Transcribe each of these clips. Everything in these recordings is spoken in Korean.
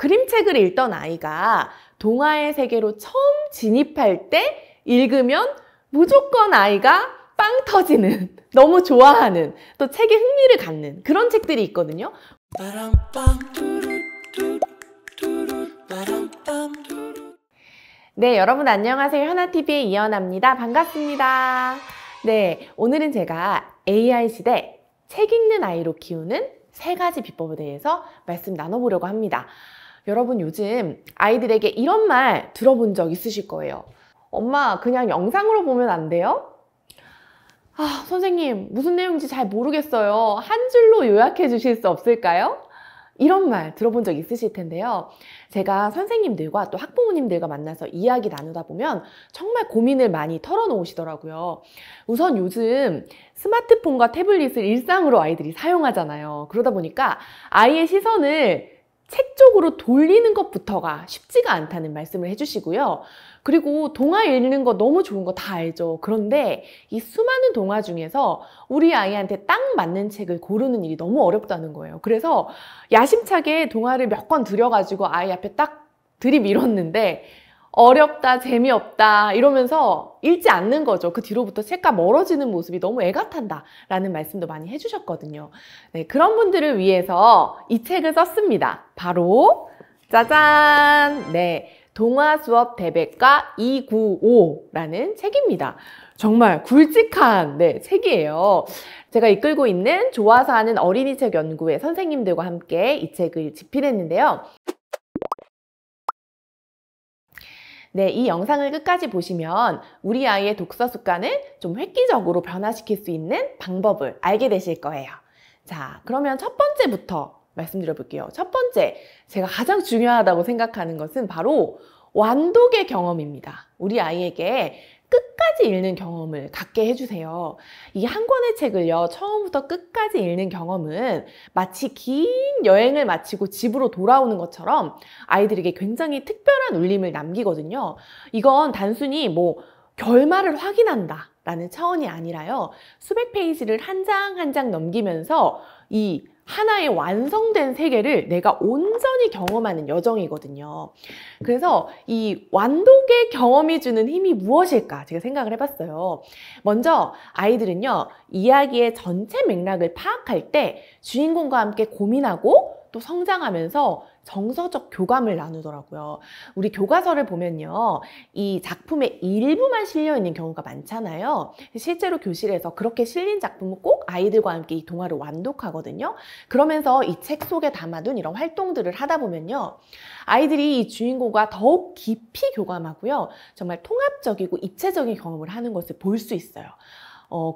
그림책을 읽던 아이가 동화의 세계로 처음 진입할 때 읽으면 무조건 아이가 빵 터지는, 너무 좋아하는, 또 책에 흥미를 갖는 그런 책들이 있거든요. 네, 여러분 안녕하세요. 현아TV의 이현아입니다. 반갑습니다. 네, 오늘은 제가 AI 시대 책 읽는 아이로 키우는 3가지 비법에 대해서 말씀 나눠보려고 합니다. 여러분 요즘 아이들에게 이런 말 들어본 적 있으실 거예요. 엄마, 그냥 영상으로 보면 안 돼요? 선생님, 무슨 내용인지 잘 모르겠어요. 한 줄로 요약해 주실 수 없을까요? 이런 말 들어본 적 있으실 텐데요. 제가 선생님들과 또 학부모님들과 만나서 이야기 나누다 보면 정말 고민을 많이 털어놓으시더라고요. 우선 요즘 스마트폰과 태블릿을 일상으로 아이들이 사용하잖아요. 그러다 보니까 아이의 시선을 책 쪽으로 돌리는 것부터가 쉽지가 않다는 말씀을 해주시고요. 그리고 동화 읽는 거 너무 좋은 거 다 알죠. 그런데 이 수많은 동화 중에서 우리 아이한테 딱 맞는 책을 고르는 일이 너무 어렵다는 거예요. 그래서 야심차게 동화를 몇 권 들여가지고 아이 앞에 딱 들이밀었는데 어렵다, 재미없다 이러면서 읽지 않는 거죠. 그 뒤로부터 책과 멀어지는 모습이 너무 애가 탄다 라는 말씀도 많이 해주셨거든요. 네, 그런 분들을 위해서 이 책을 썼습니다. 바로 짜잔! 네, 동화 수업 대백과 295라는 책입니다. 정말 굵직한 책이에요. 제가 이끌고 있는 좋아서 하는 어린이 책 연구회 선생님들과 함께 이 책을 집필했는데요. 네, 이 영상을 끝까지 보시면 우리 아이의 독서 습관을 좀 획기적으로 변화시킬 수 있는 방법을 알게 되실 거예요. 자, 그러면 첫 번째부터 말씀드려 볼게요. 첫 번째, 제가 가장 중요하다고 생각하는 것은 바로 완독의 경험입니다. 우리 아이에게 끝까지 읽는 경험을 갖게 해주세요. 이 한 권의 책을요, 처음부터 끝까지 읽는 경험은 마치 긴 여행을 마치고 집으로 돌아오는 것처럼 아이들에게 굉장히 특별한 울림을 남기거든요. 이건 단순히 결말을 확인한다 라는 차원이 아니라요, 수백 페이지를 한 장 한 장 넘기면서 이 하나의 완성된 세계를 내가 온전히 경험하는 여정이거든요. 그래서 이 완독의 경험이 주는 힘이 무엇일까 제가 생각을 해봤어요. 먼저 아이들은요, 이야기의 전체 맥락을 파악할 때 주인공과 함께 고민하고 또 성장하면서 정서적 교감을 나누더라고요. 우리 교과서를 보면요, 이 작품의 일부만 실려 있는 경우가 많잖아요. 실제로 교실에서 그렇게 실린 작품은 꼭 아이들과 함께 이 동화를 완독하거든요. 그러면서 이 책 속에 담아둔 이런 활동들을 하다 보면요, 아이들이 이 주인공과 더욱 깊이 교감하고요, 정말 통합적이고 입체적인 경험을 하는 것을 볼 수 있어요.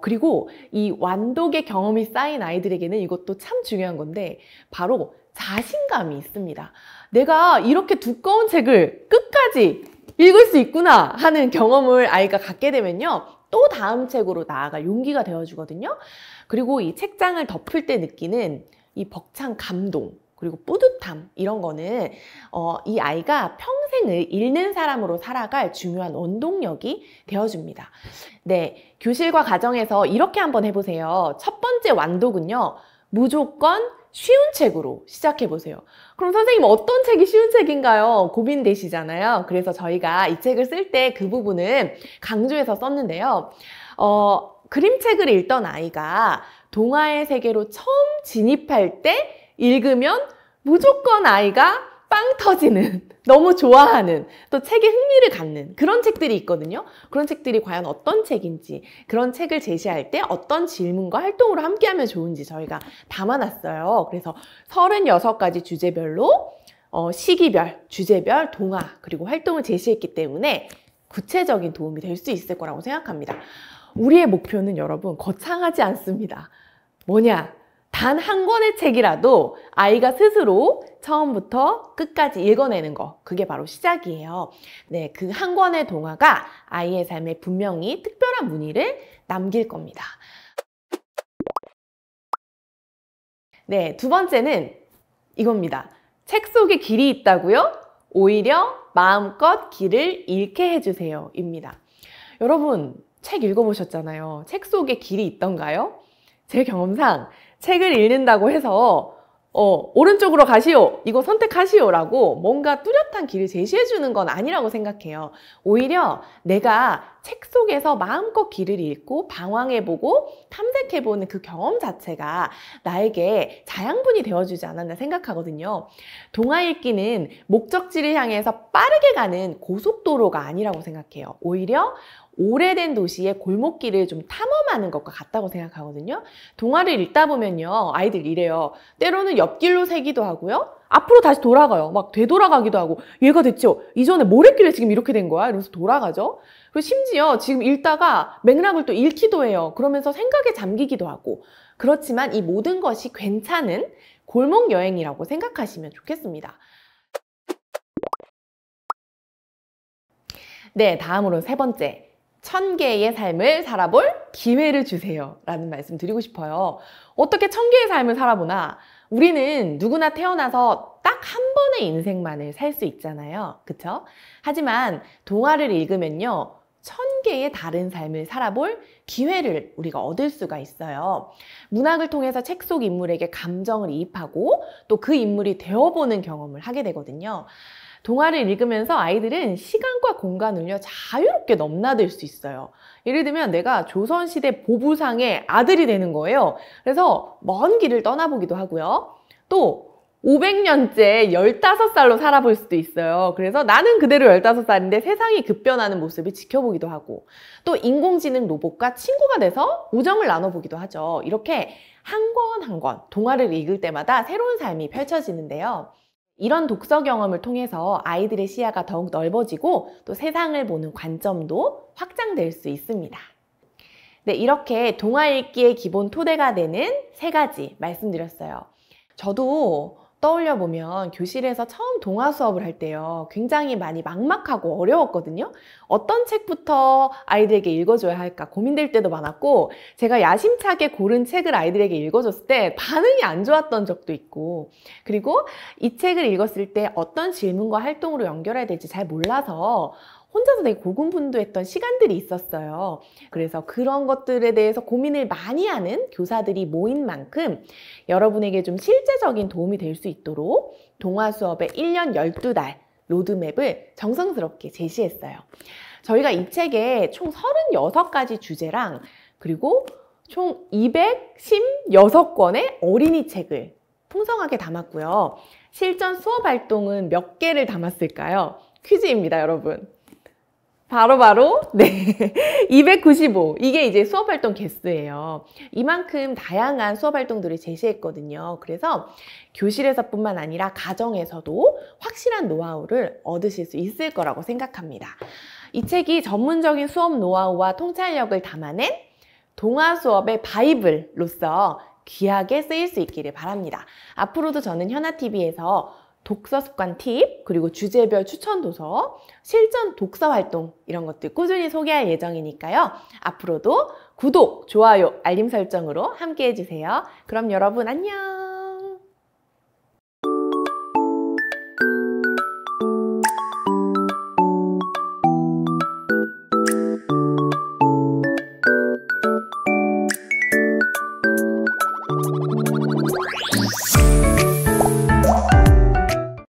그리고 이 완독의 경험이 쌓인 아이들에게는 이것도 참 중요한 건데 바로 자신감이 있습니다. 내가 이렇게 두꺼운 책을 끝까지 읽을 수 있구나 하는 경험을 아이가 갖게 되면요, 또 다음 책으로 나아갈 용기가 되어주거든요. 그리고 이 책장을 덮을 때 느끼는 이 벅찬 감동, 그리고 뿌듯함, 이런 거는 이 아이가 평생을 읽는 사람으로 살아갈 중요한 원동력이 되어줍니다. 네, 교실과 가정에서 이렇게 한번 해보세요. 첫 번째 완독은요, 무조건 쉬운 책으로 시작해보세요. 그럼 선생님, 어떤 책이 쉬운 책인가요? 고민되시잖아요. 그래서 저희가 이 책을 쓸 때 그 부분은 강조해서 썼는데요. 그림책을 읽던 아이가 동화의 세계로 처음 진입할 때 읽으면 무조건 아이가 빵 터지는, 너무 좋아하는, 또 책에 흥미를 갖는 그런 책들이 있거든요. 그런 책들이 과연 어떤 책인지, 그런 책을 제시할 때 어떤 질문과 활동으로 함께하면 좋은지 저희가 담아놨어요. 그래서 36가지 주제별로 시기별, 주제별, 동화, 그리고 활동을 제시했기 때문에 구체적인 도움이 될 수 있을 거라고 생각합니다. 우리의 목표는 여러분 거창하지 않습니다. 뭐냐? 단 한 권의 책이라도 아이가 스스로 처음부터 끝까지 읽어내는 거, 그게 바로 시작이에요. 네, 그 한 권의 동화가 아이의 삶에 분명히 특별한 무늬를 남길 겁니다. 네, 두 번째는 이겁니다. 책 속에 길이 있다고요? 오히려 마음껏 길을 잃게 해주세요 입니다. 여러분, 책 읽어보셨잖아요. 책 속에 길이 있던가요? 제 경험상 책을 읽는다고 해서 오른쪽으로 가시오, 이거 선택하시오라고 뭔가 뚜렷한 길을 제시해 주는 건 아니라고 생각해요. 오히려 내가 책 속에서 마음껏 길을 읽고 방황해보고 탐색해보는 그 경험 자체가 나에게 자양분이 되어주지 않았나 생각하거든요. 동화 읽기는 목적지를 향해서 빠르게 가는 고속도로가 아니라고 생각해요. 오히려 오래된 도시의 골목길을 좀 탐험하는 것과 같다고 생각하거든요. 동화를 읽다 보면요, 아이들 이래요. 때로는 옆길로 새기도 하고요, 앞으로 다시 돌아가요. 막 되돌아가기도 하고, 얘가 대체 이전에 뭘 했길래 지금 이렇게 된 거야? 이러면서 돌아가죠. 그리고 심지어 지금 읽다가 맥락을 또 잃기도 해요. 그러면서 생각에 잠기기도 하고. 그렇지만 이 모든 것이 괜찮은 골목 여행이라고 생각하시면 좋겠습니다. 네, 다음으로 세 번째. 1000개의 삶을 살아볼 기회를 주세요 라는 말씀 드리고 싶어요. 어떻게 1000개의 삶을 살아보나? 우리는 누구나 태어나서 딱 한 번의 인생만을 살 수 있잖아요. 그쵸? 하지만 동화를 읽으면요, 1000개의 다른 삶을 살아볼 기회를 우리가 얻을 수가 있어요. 문학을 통해서 책 속 인물에게 감정을 이입하고 또 그 인물이 되어보는 경험을 하게 되거든요. 동화를 읽으면서 아이들은 시간과 공간을요, 자유롭게 넘나들 수 있어요. 예를 들면 내가 조선시대 보부상의 아들이 되는 거예요. 그래서 먼 길을 떠나보기도 하고요. 또 500년째 15살로 살아볼 수도 있어요. 그래서 나는 그대로 15살인데 세상이 급변하는 모습을 지켜보기도 하고, 또 인공지능 로봇과 친구가 돼서 우정을 나눠보기도 하죠. 이렇게 한 권 한 권 동화를 읽을 때마다 새로운 삶이 펼쳐지는데요. 이런 독서 경험을 통해서 아이들의 시야가 더욱 넓어지고 또 세상을 보는 관점도 확장될 수 있습니다. 네, 이렇게 동화 읽기의 기본 토대가 되는 3가지 말씀드렸어요. 저도 떠올려 보면 교실에서 처음 동화 수업을 할 때요, 굉장히 많이 막막하고 어려웠거든요. 어떤 책부터 아이들에게 읽어줘야 할까 고민될 때도 많았고, 제가 야심차게 고른 책을 아이들에게 읽어줬을 때 반응이 안 좋았던 적도 있고, 그리고 이 책을 읽었을 때 어떤 질문과 활동으로 연결해야 될지 잘 몰라서 혼자서 되게 고군분투했던 시간들이 있었어요. 그래서 그런 것들에 대해서 고민을 많이 하는 교사들이 모인 만큼 여러분에게 좀 실제적인 도움이 될 수 있도록 동화 수업의 1년 12달 로드맵을 정성스럽게 제시했어요. 저희가 이 책에 총 36가지 주제랑 그리고 총 216권의 어린이 책을 풍성하게 담았고요. 실전 수업 활동은 몇 개를 담았을까요? 퀴즈입니다, 여러분. 바로 네, 295. 이게 이제 수업활동 개수예요. 이만큼 다양한 수업활동들을 제시했거든요. 그래서 교실에서뿐만 아니라 가정에서도 확실한 노하우를 얻으실 수 있을 거라고 생각합니다. 이 책이 전문적인 수업 노하우와 통찰력을 담아낸 동화 수업의 바이블로서 귀하게 쓰일 수 있기를 바랍니다. 앞으로도 저는 현아TV에서 독서 습관 팁, 그리고 주제별 추천 도서, 실전 독서 활동 이런 것들 꾸준히 소개할 예정이니까요. 앞으로도 구독, 좋아요, 알림 설정으로 함께 해주세요. 그럼 여러분 안녕!